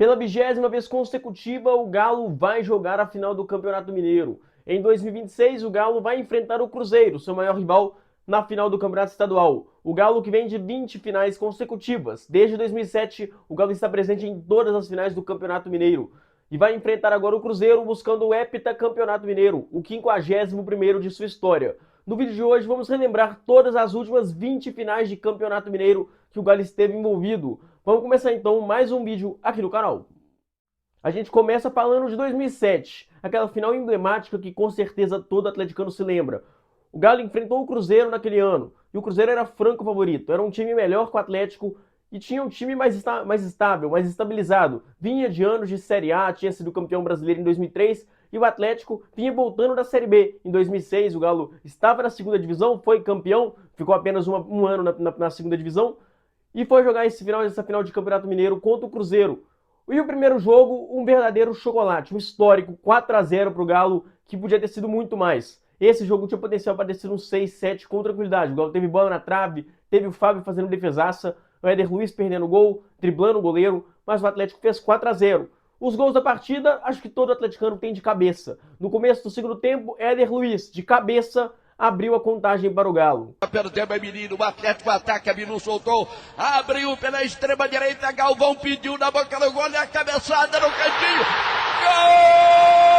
Pela 20ª vez consecutiva, o Galo vai jogar a final do Campeonato Mineiro. Em 2026, o Galo vai enfrentar o Cruzeiro, seu maior rival, na final do Campeonato Estadual. O Galo que vem de 20 finais consecutivas. Desde 2007, o Galo está presente em todas as finais do Campeonato Mineiro. E vai enfrentar agora o Cruzeiro buscando o heptacampeonato mineiro, o 51º de sua história. No vídeo de hoje vamos relembrar todas as últimas 20 finais de Campeonato Mineiro que o Galo esteve envolvido. Vamos começar então mais um vídeo aqui no canal. A gente começa falando de 2007, aquela final emblemática que com certeza todo atleticano se lembra. O Galo enfrentou o Cruzeiro naquele ano, e o Cruzeiro era franco favorito, era um time melhor que o Atlético e tinha um time mais estável, mais estabilizado. Vinha de anos de Série A, tinha sido campeão brasileiro em 2003, e o Atlético vinha voltando da Série B. Em 2006 o Galo estava na segunda divisão, foi campeão, ficou apenas um ano na segunda divisão, e foi jogar essa final de Campeonato Mineiro contra o Cruzeiro. E o primeiro jogo, um verdadeiro chocolate, um histórico 4-0 para o Galo, que podia ter sido muito mais. Esse jogo tinha potencial para ter sido um 6-7 com tranquilidade. O Galo teve bola na trave, teve o Fábio fazendo defesaça, o Éder Luiz perdendo o gol, driblando o goleiro, mas o Atlético fez 4-0. Os gols da partida, acho que todo atleticano tem de cabeça. No começo do segundo tempo, Éder Luiz, de cabeça, abriu a contagem para o Galo. Perdeu, é menino, o Atlético ataca, Binu soltou, abriu pela extrema direita, Galvão pediu na boca do gol e a cabeçada no cantinho. Gol!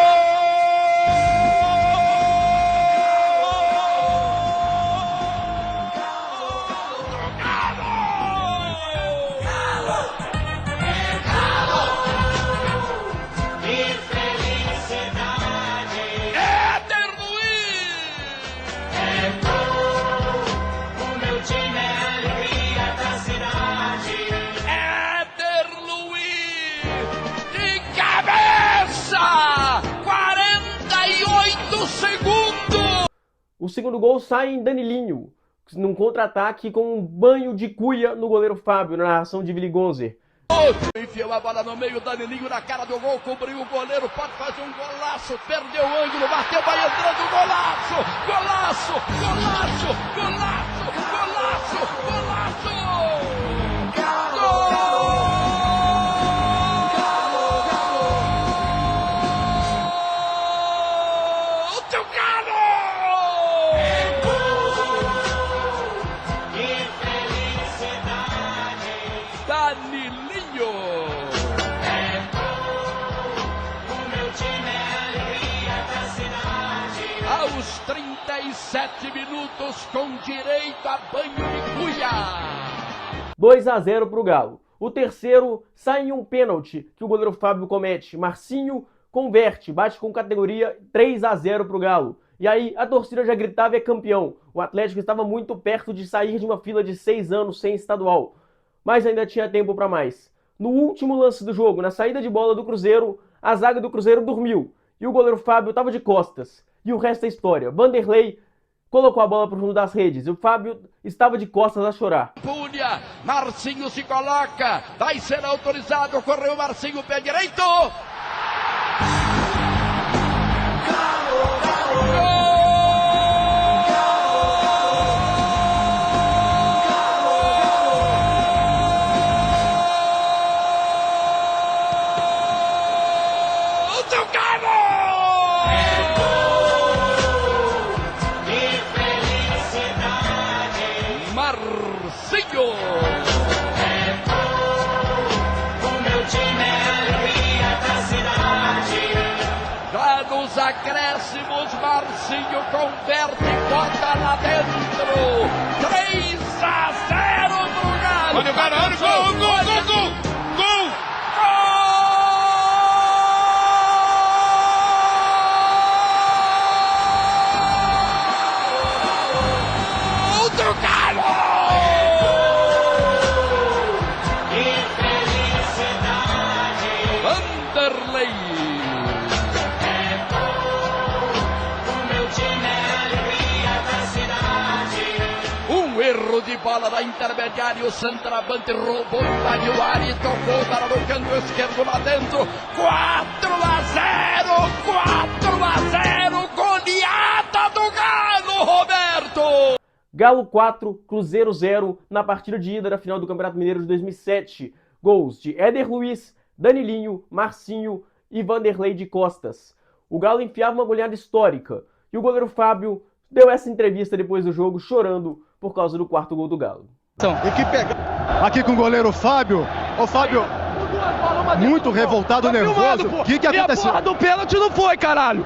O segundo gol sai em Danilinho, num contra-ataque com um banho de cuia no goleiro Fábio, na narração de Willy Gonzer. Enfiou a bola no meio, Danilinho na cara do gol, cobriu o goleiro, pode fazer um golaço, perdeu o ângulo, bateu, vai entrando, golaço, golaço, golaço, golaço, golaço, golaço! Danilinho! Aos 37 minutos, com direito a banho de cuia! 2-0 para o Galo. O terceiro sai em um pênalti que o goleiro Fábio comete. Marcinho converte, bate com categoria, 3-0 para o Galo. E aí a torcida já gritava: é campeão. O Atlético estava muito perto de sair de uma fila de 6 anos sem estadual, mas ainda tinha tempo para mais. No último lance do jogo, na saída de bola do Cruzeiro, a zaga do Cruzeiro dormiu e o goleiro Fábio estava de costas. E o resto é história. Vanderlei colocou a bola para o fundo das redes e o Fábio estava de costas a chorar. Punha, Marcinho se coloca, vai ser autorizado, correu Marcinho, pé direito! Marcinho! Já nos acréscimos, Marcinho converte e bota lá dentro. 3-0 pro Galo. Olha o Galo, olha o gol, gol, gol, gol! Erro de bola da intermediária, o centroavante roubou, invadiu a área e tocou para o canto esquerdo lá dentro. 4-0, 4-0, goleada do Galo, Roberto! Galo 4, Cruzeiro 0 na partida de ida da final do Campeonato Mineiro de 2007. Gols de Éder Luiz, Danilinho, Marcinho e Vanderlei de Costas. O Galo enfiava uma goleada histórica e o goleiro Fábio deu essa entrevista depois do jogo chorando por causa do quarto gol do Galo. E que pega aqui com o goleiro Fábio. Ô Fábio, muito revoltado, nervoso. O que aconteceu? E a porra do pênalti não foi, caralho.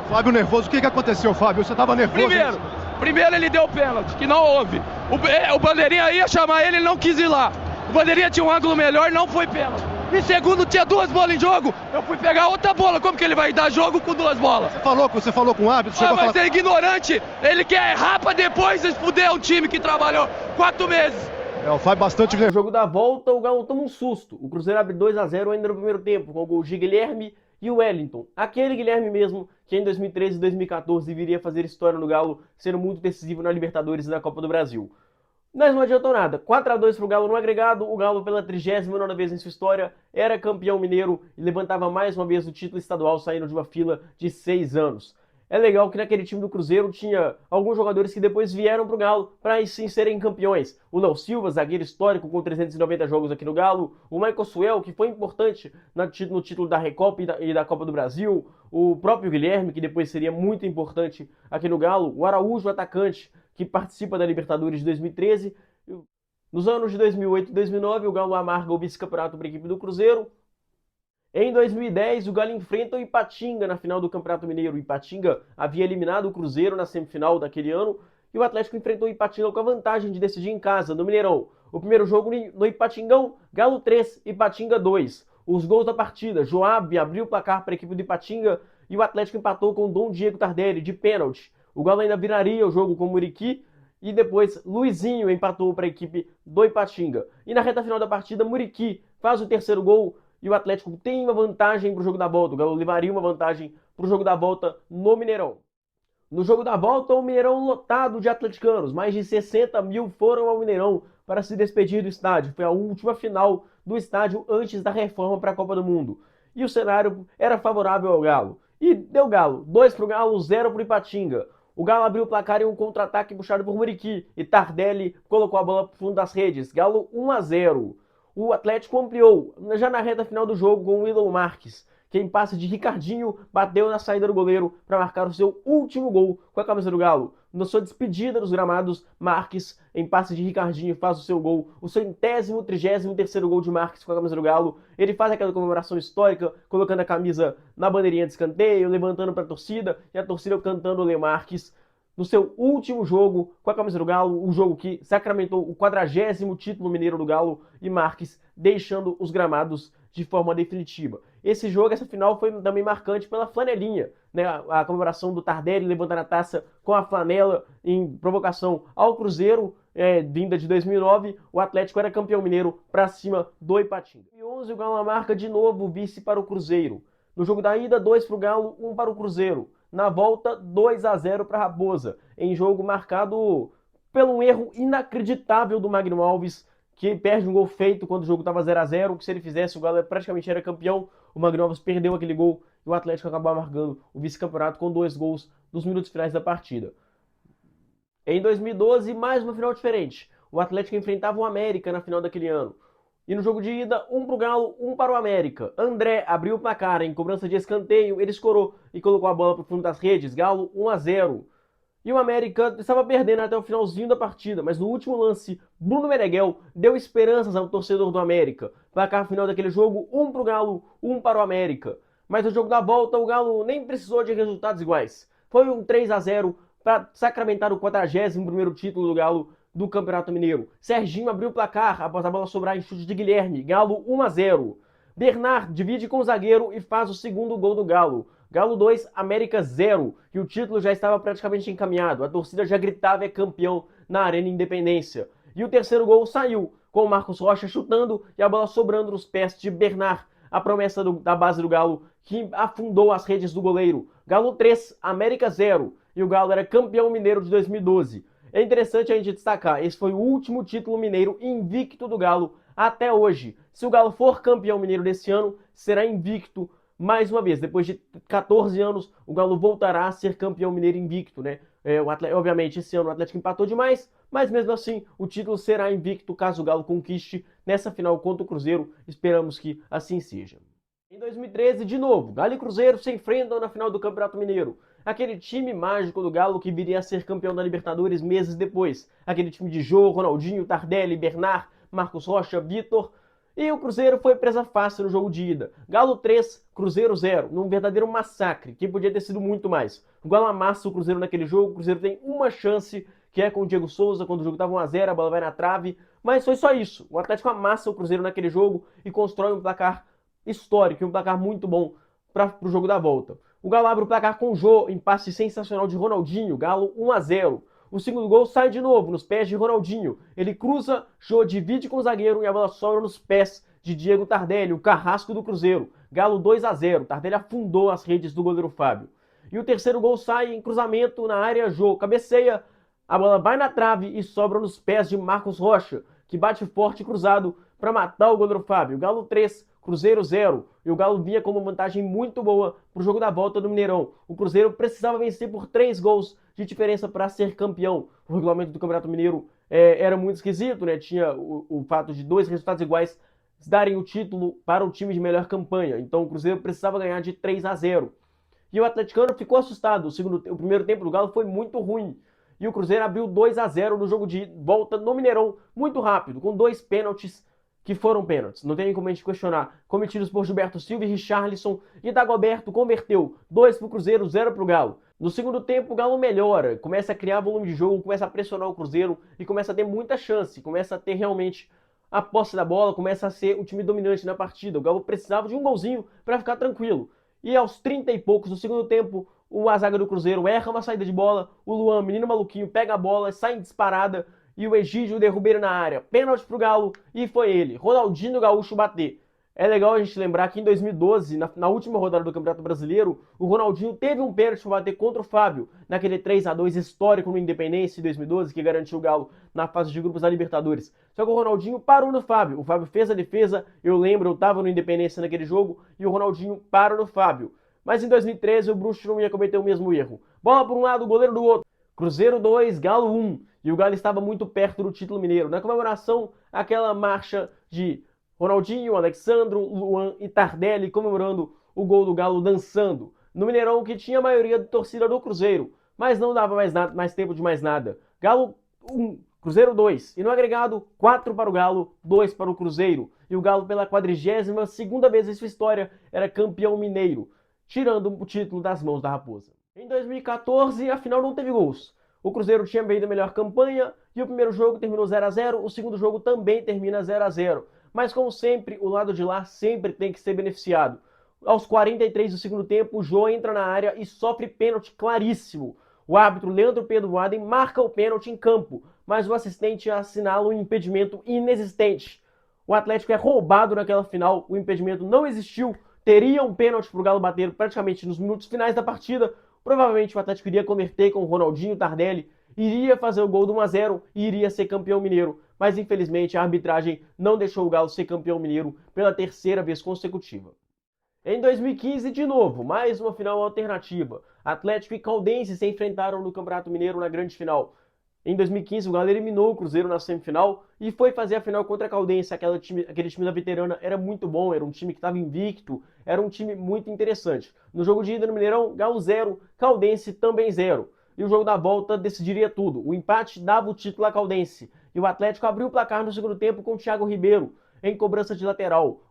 Fábio nervoso, o que aconteceu, Fábio? Você tava nervoso? Primeiro ele deu o pênalti, que não houve. O Bandeirinha ia chamar ele não quis ir lá. O Bandeirinha tinha um ângulo melhor, não foi pênalti. E segundo, tinha 2 bolas em jogo, eu fui pegar outra bola. Como que ele vai dar jogo com 2 bolas? Você falou com o árbitro? Mas é ignorante, ele quer errar pra depois fuder o time que trabalhou 4 meses. O Fábio bastante... No jogo da volta, o Galo toma um susto. O Cruzeiro abre 2-0 ainda no primeiro tempo, com o gol de Guilherme e o Wellington. Aquele Guilherme mesmo, que em 2013 e 2014 viria fazer história no Galo, sendo muito decisivo na Libertadores e na Copa do Brasil. Mas não adiantou nada. 4-2 para o Galo no agregado. O Galo, pela 39ª vez em sua história, era campeão mineiro e levantava mais uma vez o título estadual, saindo de uma fila de 6 anos. É legal que naquele time do Cruzeiro tinha alguns jogadores que depois vieram para o Galo para sim serem campeões. O Léo Silva, zagueiro histórico com 390 jogos aqui no Galo. O Michael Suel, que foi importante no título da Recopa e da Copa do Brasil. O próprio Guilherme, que depois seria muito importante aqui no Galo. O Araújo, atacante, que participa da Libertadores de 2013. Nos anos de 2008 e 2009, o Galo amarga o vice-campeonato para a equipe do Cruzeiro. Em 2010, o Galo enfrenta o Ipatinga na final do Campeonato Mineiro. O Ipatinga havia eliminado o Cruzeiro na semifinal daquele ano e o Atlético enfrentou o Ipatinga com a vantagem de decidir em casa, no Mineirão. O primeiro jogo no Ipatingão, Galo 3, Ipatinga 2. Os gols da partida, Joab abriu o placar para a equipe do Ipatinga e o Atlético empatou com Dom Diego Tardelli de pênalti. O Galo ainda viraria o jogo com o Muriqui e depois Luizinho empatou para a equipe do Ipatinga. E na reta final da partida, Muriqui faz o terceiro gol e o Atlético tem uma vantagem para o jogo da volta. O Galo levaria uma vantagem para o jogo da volta no Mineirão. No jogo da volta, o Mineirão lotado de atleticanos. Mais de 60 mil foram ao Mineirão para se despedir do estádio. Foi a última final do estádio antes da reforma para a Copa do Mundo. E o cenário era favorável ao Galo. E deu Galo. 2 para o Galo, 0 para o Ipatinga. O Galo abriu o placar em um contra-ataque puxado por Muriqui. E Tardelli colocou a bola para o fundo das redes. Galo 1-0. O Atlético ampliou, já na reta final do jogo, com o Willow Marques, que em passe de Ricardinho bateu na saída do goleiro para marcar o seu último gol com a camisa do Galo. Na sua despedida dos gramados, Marques, em passe de Ricardinho, faz o seu gol, o seu 33º gol de Marques com a camisa do Galo. Ele faz aquela comemoração histórica, colocando a camisa na bandeirinha de escanteio, levantando para a torcida, e a torcida cantando o Lê Marques. No seu último jogo com a camisa do Galo, o jogo que sacramentou o 40º título mineiro do Galo, e Marques deixando os gramados de forma definitiva. Esse jogo, essa final, foi também marcante pela flanelinha, né? A comemoração do Tardelli levantando a taça com a flanela em provocação ao Cruzeiro, vinda de 2009, o Atlético era campeão mineiro para cima do Ipatinga. Em 2011, o Galo marca de novo o vice para o Cruzeiro. No jogo da ida, 2 para o Galo, 1 para o Cruzeiro. Na volta, 2-0 para a Raposa, em jogo marcado pelo erro inacreditável do Magno Alves, que perde um gol feito quando o jogo estava 0-0, que se ele fizesse o Galo praticamente era campeão. O Magno Alves perdeu aquele gol e o Atlético acabou amargando o vice-campeonato com 2 gols nos minutos finais da partida. Em 2012, mais uma final diferente. O Atlético enfrentava o América na final daquele ano. E no jogo de ida, 1 para o Galo, 1 para o América. André abriu o placar em cobrança de escanteio, ele escorou e colocou a bola para o fundo das redes. Galo 1-0. E o América estava perdendo até o finalzinho da partida, mas no último lance, Bruno Meneghel deu esperanças ao torcedor do América. Placar final daquele jogo, 1 para o Galo, 1 para o América. Mas no jogo da volta, o Galo nem precisou de resultados iguais. Foi um 3-0 para sacramentar o 41º título do Galo do Campeonato Mineiro. Serginho abriu o placar após a bola sobrar em chute de Guilherme. Galo 1-0. Bernard divide com o zagueiro e faz o segundo gol do Galo. Galo 2, América 0. E o título já estava praticamente encaminhado. A torcida já gritava: é campeão na Arena Independência. E o terceiro gol saiu, com o Marcos Rocha chutando e a bola sobrando nos pés de Bernard. A promessa da base do Galo, que afundou as redes do goleiro. Galo 3, América 0. E o Galo era campeão mineiro de 2012. É interessante a gente destacar, esse foi o último título mineiro invicto do Galo até hoje. Se o Galo for campeão mineiro desse ano, será invicto mais uma vez. Depois de 14 anos, o Galo voltará a ser campeão mineiro invicto, né? Obviamente, esse ano o Atlético empatou demais, mas mesmo assim o título será invicto caso o Galo conquiste nessa final contra o Cruzeiro, esperamos que assim seja. Em 2013, de novo, Galo e Cruzeiro se enfrentam na final do Campeonato Mineiro. Aquele time mágico do Galo que viria a ser campeão da Libertadores meses depois. Aquele time de Jô, Ronaldinho, Tardelli, Bernard, Marcos Rocha, Vitor. E o Cruzeiro foi presa fácil no jogo de ida. Galo 3, Cruzeiro 0, num verdadeiro massacre, que podia ter sido muito mais. O Galo amassa o Cruzeiro naquele jogo, o Cruzeiro tem uma chance, que é com o Diego Souza, quando o jogo estava 1 a 0, a bola vai na trave, mas foi só isso. O Atlético amassa o Cruzeiro naquele jogo e constrói um placar histórico, um placar muito bom para o jogo da volta. O Galo abre o placar com o Jô, em passe sensacional de Ronaldinho, Galo 1 a 0. O segundo gol sai de novo, nos pés de Ronaldinho. Ele cruza, Jô divide com o zagueiro e a bola sobra nos pés de Diego Tardelli, o carrasco do Cruzeiro. Galo 2 a 0. Tardelli afundou as redes do goleiro Fábio. E o terceiro gol sai em cruzamento na área, Jô cabeceia, a bola vai na trave e sobra nos pés de Marcos Rocha, que bate forte cruzado para matar o goleiro Fábio. Galo 3, Cruzeiro 0. E o Galo vinha com uma vantagem muito boa para o jogo da volta do Mineirão. O Cruzeiro precisava vencer por 3 gols de diferença para ser campeão. O regulamento do Campeonato Mineiro era muito esquisito, né? Tinha o fato de 2 resultados iguais darem o título para o time de melhor campanha. Então o Cruzeiro precisava ganhar de 3 a 0. E o atleticano ficou assustado. O primeiro tempo do Galo foi muito ruim. E o Cruzeiro abriu 2 a 0 no jogo de volta no Mineirão, muito rápido, com 2 pênaltis que foram pênaltis. Não tem nem como a gente questionar. Cometidos por Gilberto Silva e Richarlison, e Dagoberto converteu 2 para o Cruzeiro, 0 para o Galo. No segundo tempo, o Galo melhora, começa a criar volume de jogo, começa a pressionar o Cruzeiro e começa a ter muita chance, começa a ter realmente a posse da bola, começa a ser o time dominante na partida. O Galo precisava de um golzinho para ficar tranquilo. E aos 30 e poucos do segundo tempo, a zaga do Cruzeiro erra uma saída de bola, o Luan, menino maluquinho, pega a bola, sai em disparada e o Egídio derruba ele na área. Pênalti pro Galo e foi ele, Ronaldinho Gaúcho bater. É legal a gente lembrar que em 2012, na última rodada do Campeonato Brasileiro, o Ronaldinho teve um pênalti para bater contra o Fábio, naquele 3 a 2 histórico no Independência em 2012, que garantiu o Galo na fase de grupos da Libertadores. Só que o Ronaldinho parou no Fábio. O Fábio fez a defesa, eu lembro, eu estava no Independência naquele jogo, e o Ronaldinho parou no Fábio. Mas em 2013 o Bruxo não ia cometer o mesmo erro. Bola por um lado, goleiro do outro. Cruzeiro 2, Galo 1. E o Galo estava muito perto do título mineiro. Na comemoração, aquela marcha de Ronaldinho, Alexandro, Luan e Tardelli comemorando o gol do Galo dançando. No Mineirão, que tinha a maioria da torcida do Cruzeiro. Mas não dava mais tempo de mais nada. Galo 1, Cruzeiro 2. E no agregado, 4 para o Galo, 2 para o Cruzeiro. E o Galo, pela 42ª vez em sua história, era campeão mineiro, tirando o título das mãos da Raposa. Em 2014, a final não teve gols. O Cruzeiro tinha feito a melhor campanha e o primeiro jogo terminou 0 a 0, o segundo jogo também termina 0 a 0. Mas como sempre, o lado de lá sempre tem que ser beneficiado. Aos 43 do segundo tempo, o Jô entra na área e sofre pênalti claríssimo. O árbitro Leandro Pedro Waden marca o pênalti em campo, mas o assistente assinala um impedimento inexistente. O Atlético é roubado naquela final, o impedimento não existiu, teria um pênalti para o Galo bater praticamente nos minutos finais da partida. Provavelmente o Atlético iria converter com o Ronaldinho, Tardelli, iria fazer o gol do 1 a 0 e iria ser campeão mineiro. Mas infelizmente a arbitragem não deixou o Galo ser campeão mineiro pela 3ª vez consecutiva. Em 2015, de novo, mais uma final alternativa. Atlético e Caldense se enfrentaram no Campeonato Mineiro na grande final. Em 2015, o Galo eliminou o Cruzeiro na semifinal e foi fazer a final contra a Caldense. Aquele time da veterana era muito bom, era um time que estava invicto, era um time muito interessante. No jogo de ida no Mineirão, Galo 0, Caldense também 0. E o jogo da volta decidiria tudo. O empate dava o título à Caldense. E o Atlético abriu o placar no segundo tempo com o Thiago Ribeiro em cobrança de lateral.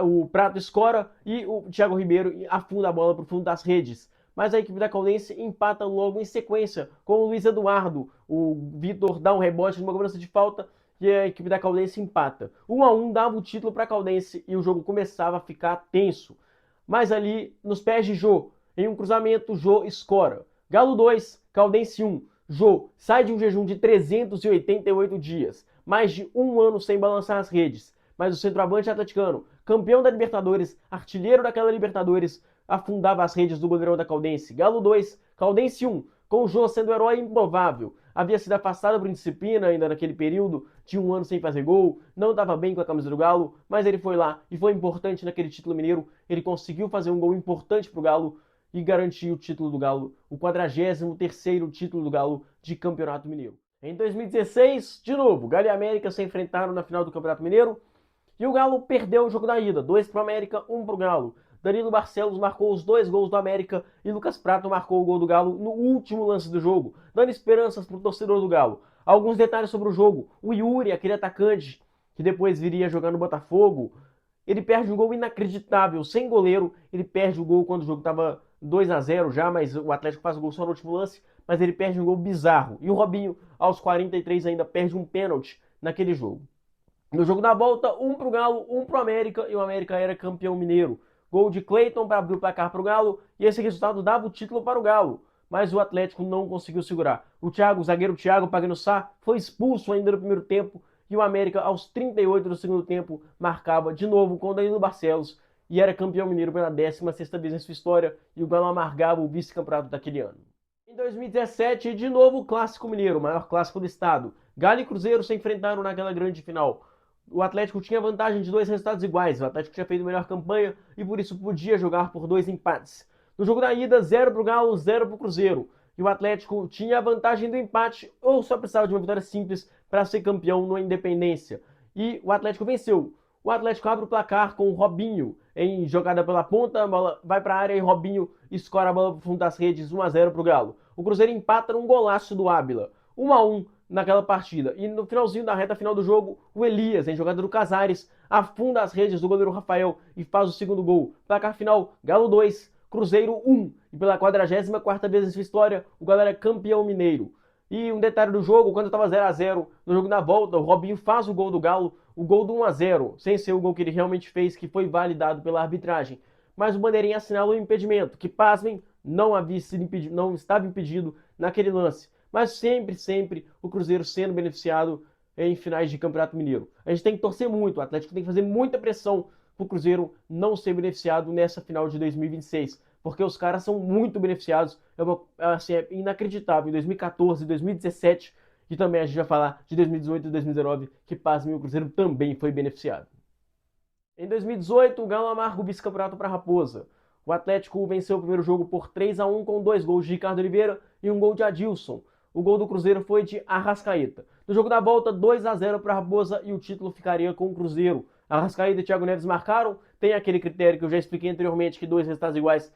O Prato escora e o Thiago Ribeiro afunda a bola para o fundo das redes. Mas a equipe da Caldense empata logo em sequência com o Luiz Eduardo. O Vitor dá um rebote numa cobrança de falta e a equipe da Caldense empata. 1 a 1 dava o título para a Caldense e o jogo começava a ficar tenso. Mas ali, nos pés de Jô, em um cruzamento, Jô escora. Galo 2, Caldense 1. Jô sai de um jejum de 388 dias, mais de um ano sem balançar as redes. Mas o centroavante atleticano, campeão da Libertadores, artilheiro daquela Libertadores, afundava as redes do goleirão da Caldense. Galo 2, Caldense 1, com o Jô sendo o herói improvável. Havia sido afastado por indisciplina ainda naquele período, tinha um ano sem fazer gol, não estava bem com a camisa do Galo, mas ele foi lá e foi importante naquele título mineiro. Ele conseguiu fazer um gol importante para o Galo e garantir o título do Galo, o 43º título do Galo de Campeonato Mineiro. Em 2016, de novo, Galo e América se enfrentaram na final do Campeonato Mineiro e o Galo perdeu o jogo da ida, 2 para o América, 1 para o Galo. Danilo Barcelos marcou os 2 gols do América e Lucas Prato marcou o gol do Galo no último lance do jogo, dando esperanças para o torcedor do Galo. Alguns detalhes sobre o jogo: o Yuri, aquele atacante que depois viria jogar no Botafogo, ele perde um gol inacreditável, sem goleiro. Ele perde o gol quando o jogo estava 2-0 já, mas o Atlético faz o gol só no último lance, mas ele perde um gol bizarro. E o Robinho, aos 43, ainda perde um pênalti naquele jogo. No jogo da volta, 1 pro Galo, 1 pro América, e o América era campeão mineiro. Gol de Cleiton para abrir o placar pro Galo, e esse resultado dava o título para o Galo. Mas o Atlético não conseguiu segurar. O zagueiro Thiago Pagnussá, foi expulso ainda no primeiro tempo, e o América, aos 38 do segundo tempo, marcava de novo com o Danilo Barcelos, e era campeão mineiro pela 16ª vez em sua história, e o Galo amargava o vice-campeonato daquele ano. Em 2017, de novo o Clássico Mineiro, o maior clássico do estado. Galo e Cruzeiro se enfrentaram naquela grande final. O Atlético tinha vantagem de 2 resultados iguais, o Atlético tinha feito melhor campanha e por isso podia jogar por 2 empates. No jogo da ida, 0 pro Galo, 0 pro Cruzeiro. E o Atlético tinha a vantagem do empate ou só precisava de uma vitória simples para ser campeão no Independência. E o Atlético venceu. O Atlético abre o placar com o Robinho em jogada pela ponta, a bola vai para a área e Robinho escora a bola para o fundo das redes, 1-0 para o Galo. O Cruzeiro empata num golaço do Ábila, 1-1 naquela partida. E no finalzinho da reta final do jogo, o Elias, em jogada do Casares, afunda as redes do goleiro Rafael e faz o segundo gol. Placar final, Galo 2, Cruzeiro 1. E pela 44ª vez em sua história, o Galo é campeão mineiro. E um detalhe do jogo, quando estava 0-0, no jogo da volta, o Robinho faz o gol do Galo, o gol do 1-0, sem ser o gol que ele realmente fez, que foi validado pela arbitragem. Mas o bandeirinha assinala o impedimento, que, pasmem, não estava impedido naquele lance. Mas sempre o Cruzeiro sendo beneficiado em finais de Campeonato Mineiro. A gente tem que torcer muito, o Atlético tem que fazer muita pressão para o Cruzeiro não ser beneficiado nessa final de 2026. Porque os caras são muito beneficiados, é inacreditável. Em 2014, 2017, e também a gente vai falar de 2018 e 2019, que, pasmem, o Cruzeiro também foi beneficiado. Em 2018, o Galo amarga o vice-campeonato para a Raposa. O Atlético venceu o primeiro jogo por 3-1 com 2 gols de Ricardo Oliveira e um gol de Adilson. O gol do Cruzeiro foi de Arrascaeta. No jogo da volta, 2-0 para a Raposa e o título ficaria com o Cruzeiro. Arrascaeta e Thiago Neves marcaram. Tem aquele critério que eu já expliquei anteriormente, que 2 resultados iguais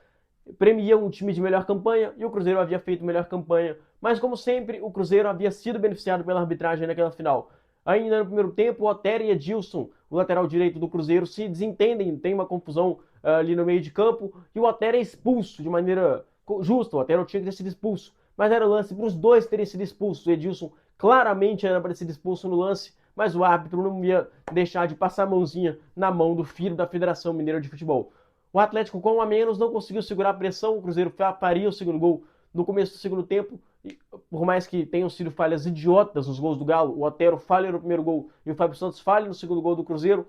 premiam um time de melhor campanha, e o Cruzeiro havia feito melhor campanha. Mas, como sempre, o Cruzeiro havia sido beneficiado pela arbitragem naquela final. Ainda no primeiro tempo, o Otero e Edilson, o lateral direito do Cruzeiro, se desentendem, tem uma confusão ali no meio de campo, e o Otero é expulso de maneira justa. O Otero tinha que ter sido expulso, mas era lance para os dois terem sido expulsos. O Edilson claramente era para ter sido expulso no lance, mas o árbitro não ia deixar de passar a mãozinha na mão do filho da Federação Mineira de Futebol. O Atlético, com 1 a menos, não conseguiu segurar a pressão. O Cruzeiro faria o segundo gol no começo do segundo tempo. E, por mais que tenham sido falhas idiotas nos gols do Galo, o Otero falha no primeiro gol e o Fábio Santos falha no segundo gol do Cruzeiro,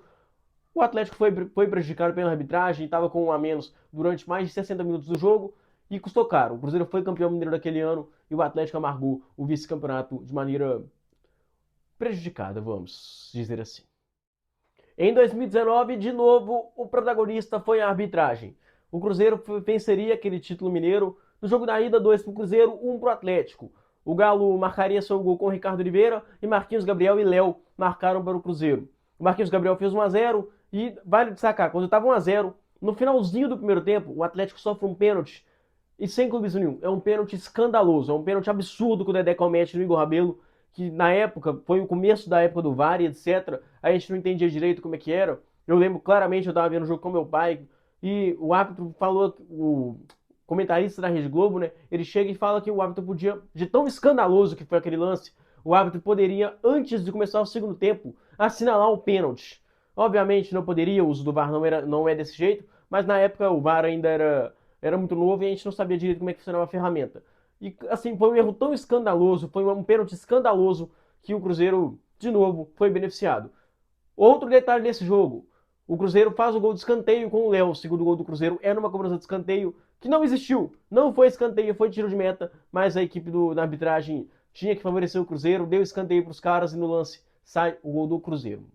o Atlético foi prejudicado pela arbitragem, estava com 1 a menos durante mais de 60 minutos do jogo e custou caro. O Cruzeiro foi campeão mineiro daquele ano e o Atlético amargou o vice-campeonato de maneira prejudicada, vamos dizer assim. Em 2019, de novo, o protagonista foi a arbitragem. O Cruzeiro venceria aquele título mineiro. No jogo da ida, 2 para o Cruzeiro, 1 para o Atlético. O Galo marcaria seu gol com Ricardo Oliveira e Marquinhos Gabriel e Léo marcaram para o Cruzeiro. O Marquinhos Gabriel fez 1-0 e vale destacar, quando estava 1-0, no finalzinho do primeiro tempo, o Atlético sofre um pênalti e sem clubismo nenhum. É um pênalti escandaloso, é um pênalti absurdo que o Dedé comete no Igor Rabelo, que na época, foi o começo da época do VAR e etc. A gente não entendia direito como é que era. Eu lembro claramente, eu estava vendo o jogo com meu pai e o árbitro falou, o comentarista da Rede Globo, né? Ele chega e fala que o árbitro podia, de tão escandaloso que foi aquele lance, o árbitro poderia, antes de começar o segundo tempo, assinalar o pênalti. Obviamente não poderia, o uso do VAR não é desse jeito, mas na época o VAR ainda era muito novo e a gente não sabia direito como é que funcionava a ferramenta. E assim, foi um erro tão escandaloso, foi um pênalti escandaloso que o Cruzeiro, de novo, foi beneficiado. Outro detalhe desse jogo, o Cruzeiro faz o gol de escanteio com o Léo. O segundo gol do Cruzeiro era uma cobrança de escanteio que não existiu. Não foi escanteio, foi tiro de meta, mas a equipe da arbitragem tinha que favorecer o Cruzeiro, deu escanteio para os caras e no lance sai o gol do Cruzeiro.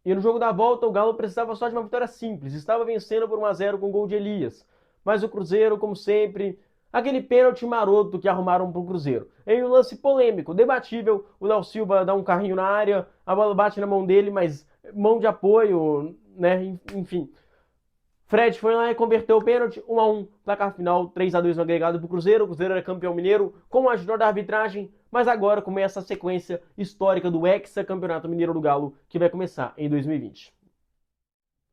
E no jogo da volta, o Galo precisava só de uma vitória simples. Estava vencendo por 1-0 com o gol de Elias. Mas o Cruzeiro, como sempre, aquele pênalti maroto que arrumaram pro Cruzeiro. Em um lance polêmico, debatível, o Léo Silva dá um carrinho na área, a bola bate na mão dele, mas mão de apoio, né, enfim. Fred foi lá e converteu o pênalti, 1-1, placar final 3-2 no agregado pro Cruzeiro. O Cruzeiro era campeão mineiro com a ajuda da arbitragem, mas agora começa a sequência histórica do Hexa-Campeonato Mineiro do Galo, que vai começar em 2020.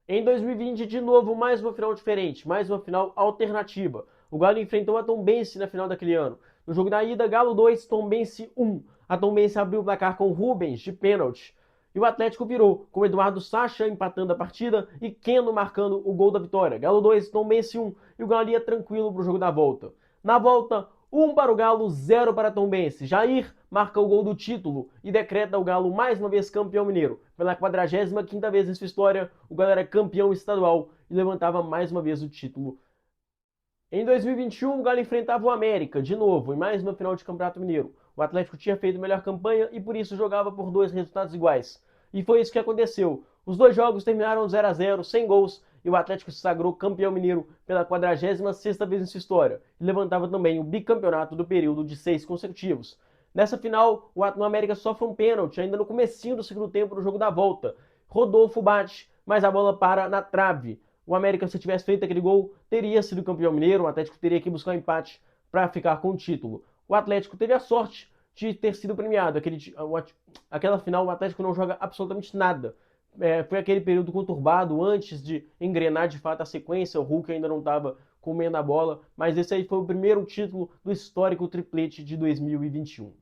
Em 2020, de novo, mais uma final diferente, mais uma final alternativa. O Galo enfrentou a Tombense na final daquele ano. No jogo da ida, Galo 2, Tombense 1. A Tombense abriu o placar com Rubens, de pênalti. E o Atlético virou, com Eduardo Sacha empatando a partida e Keno marcando o gol da vitória. Galo 2, Tombense 1. E o Galo ia tranquilo pro jogo da volta. Na volta, 1 para o Galo, 0 para a Tombense. Jair marca o gol do título e decreta o Galo mais uma vez campeão mineiro. Pela 45ª vez em sua história, o Galo era campeão estadual e levantava mais uma vez o título. Em 2021, o Galo enfrentava o América, de novo, em mais uma final de Campeonato Mineiro. O Atlético tinha feito melhor campanha e por isso jogava por 2 resultados iguais. E foi isso que aconteceu. Os 2 jogos terminaram 0-0, sem gols, e o Atlético se sagrou campeão mineiro pela 46ª vez em sua história, e levantava também o bicampeonato do período de 6 consecutivos. Nessa final, o América sofre um pênalti, ainda no comecinho do segundo tempo do jogo da volta. Rodolfo bate, mas a bola para na trave. O América, se tivesse feito aquele gol, teria sido campeão mineiro, o Atlético teria que buscar um empate para ficar com o título. O Atlético teve a sorte de ter sido premiado. Aquela final, o Atlético não joga absolutamente nada. Foi aquele período conturbado antes de engrenar de fato a sequência. O Hulk ainda não estava comendo a bola, mas esse aí foi o primeiro título do histórico triplete de 2021.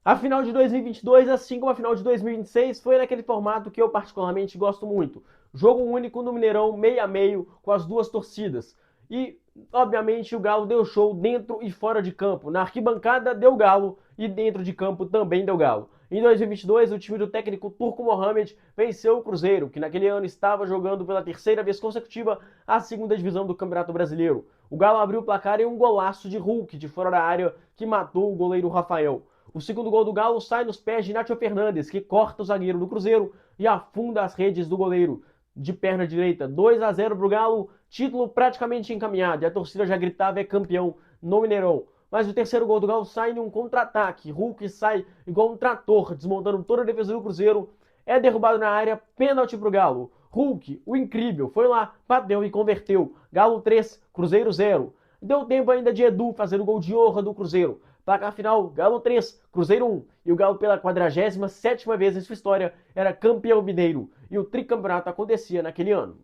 A final de 2022, assim como a final de 2026, foi naquele formato que eu particularmente gosto muito. Jogo único no Mineirão, meio a meio, com as 2 torcidas. E, obviamente, o Galo deu show dentro e fora de campo. Na arquibancada deu Galo e dentro de campo também deu Galo. Em 2022, o time do técnico Turco Mohamed venceu o Cruzeiro, que naquele ano estava jogando pela 3ª vez consecutiva a 2ª divisão do Campeonato Brasileiro. O Galo abriu o placar em um golaço de Hulk de fora da área que matou o goleiro Rafael. O segundo gol do Galo sai nos pés de Nacho Fernandes, que corta o zagueiro do Cruzeiro e afunda as redes do goleiro de perna direita. 2-0 pro Galo, título praticamente encaminhado, e a torcida já gritava é campeão no Mineirão. Mas o terceiro gol do Galo sai em um contra-ataque. Hulk sai igual um trator, desmontando toda a defesa do Cruzeiro. É derrubado na área, pênalti pro Galo. Hulk, o incrível, foi lá, bateu e converteu. Galo 3, Cruzeiro 0. Deu tempo ainda de Edu fazer o gol de honra do Cruzeiro. Placar final, Galo 3, Cruzeiro 1. E o Galo, pela 47ª vez em sua história, era campeão mineiro. E o tricampeonato acontecia naquele ano.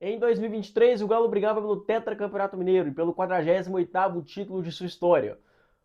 Em 2023, o Galo brigava pelo tetracampeonato mineiro e pelo 48º título de sua história.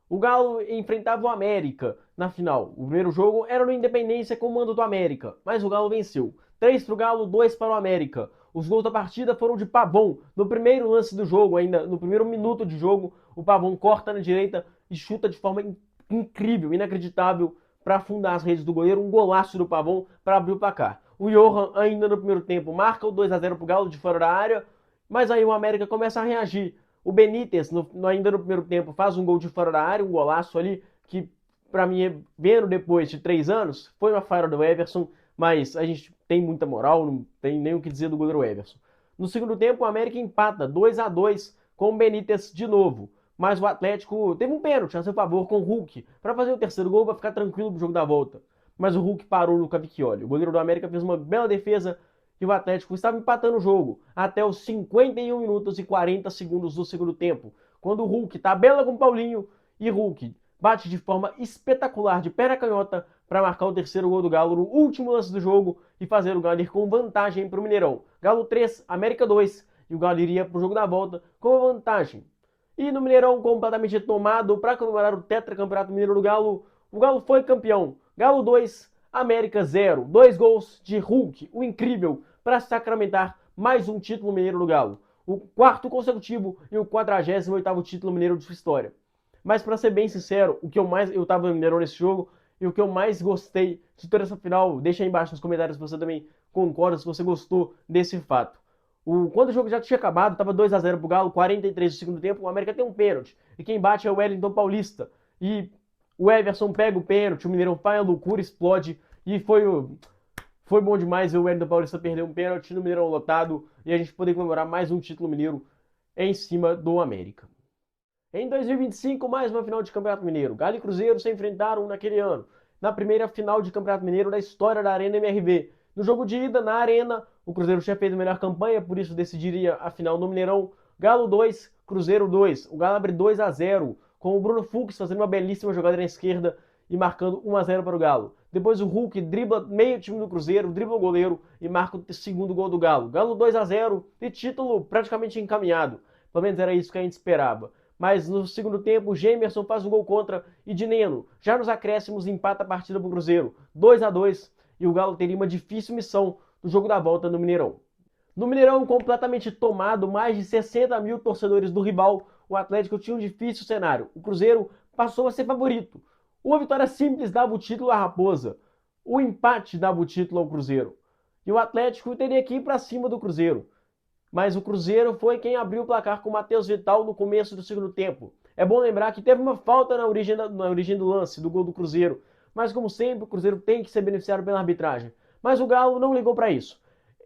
O Galo enfrentava o América na final. O primeiro jogo era no Independência com o mando do América, mas o Galo venceu. 3 para o Galo, 2 para o América. Os gols da partida foram de Pavon. No primeiro lance do jogo, ainda no primeiro minuto de jogo, o Pavon corta na direita e chuta de forma incrível, inacreditável, para afundar as redes do goleiro. Um golaço do Pavon para abrir o placar. O Johan, ainda no primeiro tempo, marca o 2-0 para o Galo de fora da área, mas aí o América começa a reagir. O Benítez, ainda no primeiro tempo, faz um gol de fora da área, um golaço ali, que para mim, vendo depois de 3 anos, foi uma falha do Everson, mas a gente tem muita moral, não tem nem o que dizer do goleiro Everson. No segundo tempo, o América empata 2-2 com o Benítez de novo, mas o Atlético teve um pênalti a seu favor com o Hulk para fazer o terceiro gol, para ficar tranquilo pro jogo da volta. Mas o Hulk parou no Cavicchioli. O goleiro do América fez uma bela defesa e o Atlético estava empatando o jogo até os 51 minutos e 40 segundos do segundo tempo, quando o Hulk tabela com o Paulinho e Hulk bate de forma espetacular de perna canhota para marcar o terceiro gol do Galo no último lance do jogo e fazer o Galo ir com vantagem para o Mineirão. Galo 3, América 2, e o Galo iria para o jogo da volta com vantagem. E no Mineirão, completamente tomado para comemorar o tetracampeonato mineiro do Galo, o Galo foi campeão. Galo 2, América 0. 2 gols de Hulk, o incrível, para sacramentar mais um título mineiro do Galo. O 4º consecutivo e o 48º título mineiro de sua história. Mas para ser bem sincero, eu tava no Mineirão nesse jogo, e o que eu mais gostei de toda essa final, deixa aí embaixo nos comentários se você também concorda, se você gostou desse fato. Quando o jogo já tinha acabado, tava 2-0 pro Galo, 43 do segundo tempo, o América tem um pênalti. E quem bate é o Wellington Paulista. E o Everson pega o pênalti, o Mineirão faz a loucura, explode. E foi bom demais ver o Wellington Paulista perder um pênalti no Mineirão lotado e a gente poder comemorar mais um título mineiro. em cima do América. Em 2025, mais uma final de Campeonato Mineiro. Galo e Cruzeiro se enfrentaram naquele ano, na primeira final de Campeonato Mineiro da história da Arena MRV. No jogo de ida, na Arena, o Cruzeiro tinha feito a melhor campanha, por isso decidiria a final no Mineirão. Galo 2, Cruzeiro 2. O Galo abre 2-0, com o Bruno Fux fazendo uma belíssima jogada na esquerda e marcando 1-0 para o Galo. Depois o Hulk dribla meio time do Cruzeiro, dribla o goleiro e marca o segundo gol do Galo. Galo 2-0 e título praticamente encaminhado. Pelo menos era isso que a gente esperava. Mas no segundo tempo, o Gemerson faz um gol contra e Dineno, já nos acréscimos, empata a partida para o Cruzeiro. 2-2 e o Galo teria uma difícil missão no jogo da volta no Mineirão. No Mineirão, completamente tomado, mais de 60 mil torcedores do rival, o Atlético tinha um difícil cenário. O Cruzeiro passou a ser favorito. Uma vitória simples dava o título à Raposa. O empate dava o título ao Cruzeiro. E o Atlético teria que ir para cima do Cruzeiro. Mas o Cruzeiro foi quem abriu o placar com o Matheus Vital no começo do segundo tempo. É bom lembrar que teve uma falta na origem do lance, do gol do Cruzeiro. Mas como sempre, o Cruzeiro tem que ser beneficiado pela arbitragem. Mas o Galo não ligou para isso.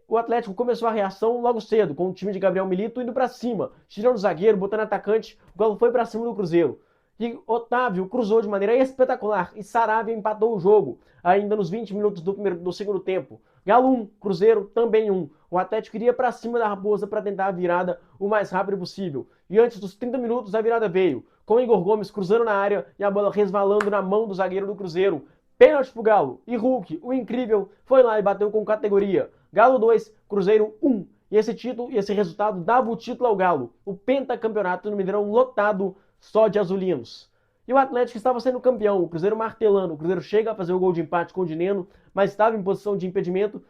O Atlético começou a reação logo cedo, com o time de Gabriel Milito indo para cima, tirando o zagueiro, botando atacante. O Galo foi para cima do Cruzeiro. E Otávio cruzou de maneira espetacular e Saravia empatou o jogo, ainda nos 20 minutos do segundo tempo. Galo 1, Cruzeiro também 1. O Atlético iria para cima da Raposa para tentar a virada o mais rápido possível. E antes dos 30 minutos a virada veio, com Igor Gomes cruzando na área e a bola resvalando na mão do zagueiro do Cruzeiro. Pênalti pro Galo. E Hulk, o incrível, foi lá e bateu com categoria. Galo 2, Cruzeiro 1. E esse título e esse resultado dava o título ao Galo. O pentacampeonato no Mineirão lotado só de azulinos. E o Atlético estava sendo campeão, o Cruzeiro martelando. O Cruzeiro chega a fazer o gol de empate com o Dineno, mas estava em posição de impedimento.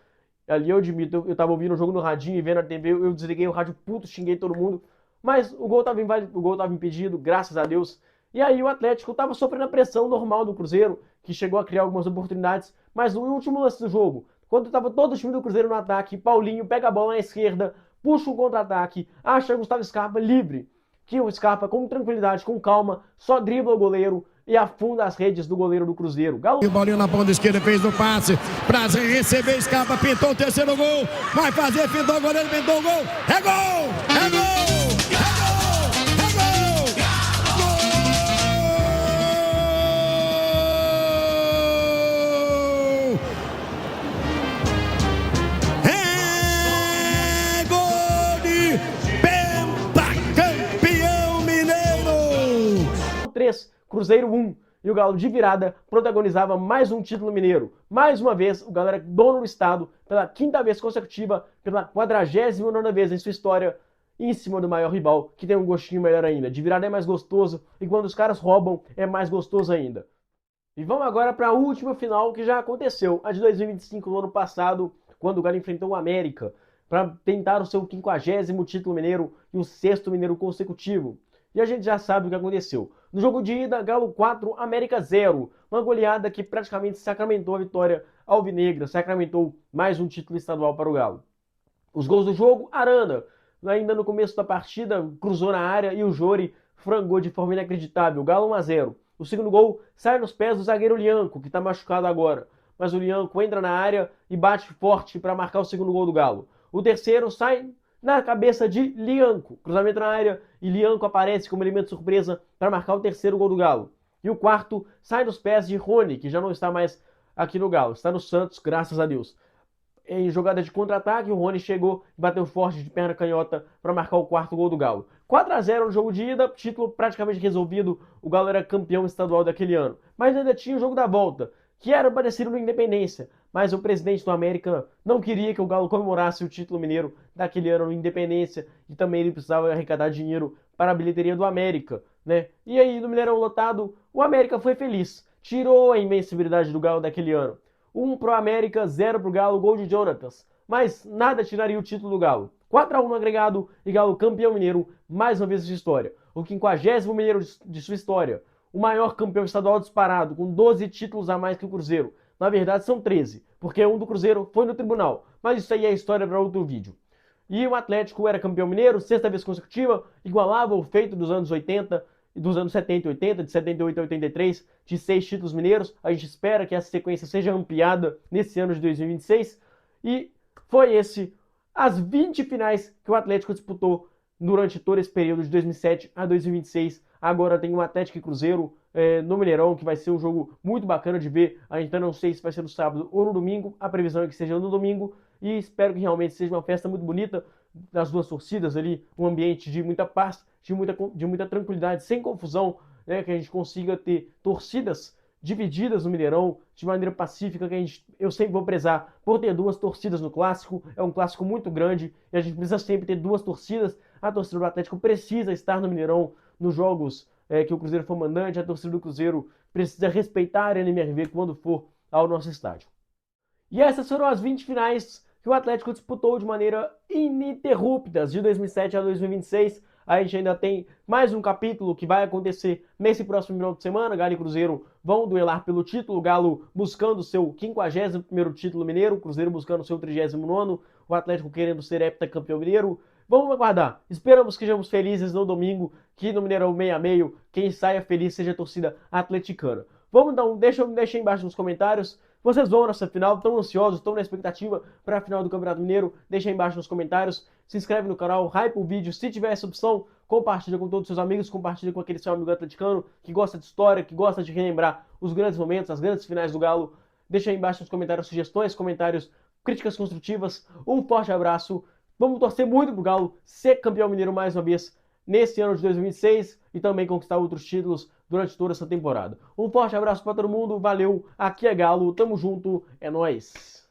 Ali eu admito, eu estava ouvindo o jogo no radinho e vendo a TV, eu desliguei o rádio puto, xinguei todo mundo. Mas o gol estava impedido, graças a Deus. E aí o Atlético estava sofrendo a pressão normal do Cruzeiro, que chegou a criar algumas oportunidades. Mas no último lance do jogo, quando estava todo o time do Cruzeiro no ataque, Paulinho pega a bola na esquerda, puxa um contra-ataque, acha Gustavo Scarpa livre. Que o Scarpa, com tranquilidade, com calma, só dribla o goleiro e afunda as redes do goleiro do Cruzeiro. Galo... E o Paulinho na ponta esquerda fez o passe para receber, Scarpa pintou o terceiro gol, vai fazer, pintou o goleiro, pintou o gol, é gol! É gol! Cruzeiro 1, e o Galo de virada protagonizava mais um título mineiro. Mais uma vez, o Galo era dono do estado, pela quinta vez consecutiva, pela 49ª vez em sua história, em cima do maior rival, que tem um gostinho melhor ainda. De virada é mais gostoso, e quando os caras roubam, é mais gostoso ainda. E vamos agora para a última final que já aconteceu, a de 2025, no ano passado, quando o Galo enfrentou o América, para tentar o seu 50º título mineiro e o 6º mineiro consecutivo. E a gente já sabe o que aconteceu. No jogo de ida, Galo 4, América 0. Uma goleada que praticamente sacramentou a vitória alvinegra, sacramentou mais um título estadual para o Galo. Os gols do jogo, Arana, ainda no começo da partida, cruzou na área e o Jori frangou de forma inacreditável. Galo 1-0. O segundo gol sai nos pés do zagueiro Lianco, que está machucado agora. Mas o Lianco entra na área e bate forte para marcar o segundo gol do Galo. O terceiro sai na cabeça de Lianco. Cruzamento na área e Lianco aparece como elemento surpresa para marcar o terceiro gol do Galo. E o quarto sai dos pés de Rony, que já não está mais aqui no Galo. Está no Santos, graças a Deus. Em jogada de contra-ataque, o Rony chegou e bateu forte de perna canhota para marcar o quarto gol do Galo. 4-0 no jogo de ida, título praticamente resolvido. O Galo era campeão estadual daquele ano. Mas ainda tinha o jogo da volta, que era parecido no Independência. Mas o presidente do América não queria que o Galo comemorasse o título mineiro daquele ano no Independência. E também ele precisava arrecadar dinheiro para a bilheteria do América, né? E aí, no Mineirão lotado, o América foi feliz. Tirou a invencibilidade do Galo daquele ano. 1 pro América, 0 pro Galo, gol de Jonatas. Mas nada tiraria o título do Galo. 4-1 no agregado e Galo campeão mineiro, mais uma vez de sua história. O 50º mineiro de sua história. O maior campeão estadual disparado, com 12 títulos a mais que o Cruzeiro. Na verdade são 13, porque um do Cruzeiro foi no tribunal. Mas isso aí é história para outro vídeo. E o Atlético era campeão mineiro, 6ª vez consecutiva, igualava o feito dos anos 80, dos anos 70 e 80, de 78 a 83, de 6 títulos mineiros. A gente espera que essa sequência seja ampliada nesse ano de 2026. E foi as 20 finais que o Atlético disputou durante todo esse período de 2007 a 2026. Agora tem o Atlético e Cruzeiro no Mineirão, que vai ser um jogo muito bacana de ver. Ainda não sei se vai ser no sábado ou no domingo, a previsão é que seja no domingo, e espero que realmente seja uma festa muito bonita das duas torcidas ali, um ambiente de muita paz, de muita tranquilidade, sem confusão, né, que a gente consiga ter torcidas divididas no Mineirão de maneira pacífica, eu sempre vou prezar por ter duas torcidas no clássico. É um clássico muito grande e a gente precisa sempre ter duas torcidas. A torcida do Atlético precisa estar no Mineirão nos jogos que o Cruzeiro for mandante, a torcida do Cruzeiro precisa respeitar a NMRV quando for ao nosso estádio. E essas foram as 20 finais que o Atlético disputou de maneira ininterrupta de 2007 a 2026. A gente ainda tem mais um capítulo que vai acontecer nesse próximo final de semana. Galo e Cruzeiro vão duelar pelo título. O Galo buscando o seu 51º título mineiro, o Cruzeiro buscando o seu 39º, o Atlético querendo ser heptacampeão mineiro. Vamos aguardar. Esperamos que sejamos felizes no domingo, que no Mineirão meio a meio, quem saia feliz seja a torcida atleticana. Vamos então, deixa aí embaixo nos comentários. Vocês vão nessa final, estão ansiosos, estão na expectativa para a final do Campeonato Mineiro? Deixa aí embaixo nos comentários. Se inscreve no canal, hype o vídeo. Se tiver essa opção, compartilha com todos os seus amigos, compartilha com aquele seu amigo atleticano que gosta de história, que gosta de relembrar os grandes momentos, as grandes finais do Galo. Deixa aí embaixo nos comentários sugestões, comentários, críticas construtivas. Um forte abraço. Vamos torcer muito pro Galo ser campeão mineiro mais uma vez nesse ano de 2026 e também conquistar outros títulos durante toda essa temporada. Um forte abraço para todo mundo, valeu, aqui é Galo, tamo junto, é nóis!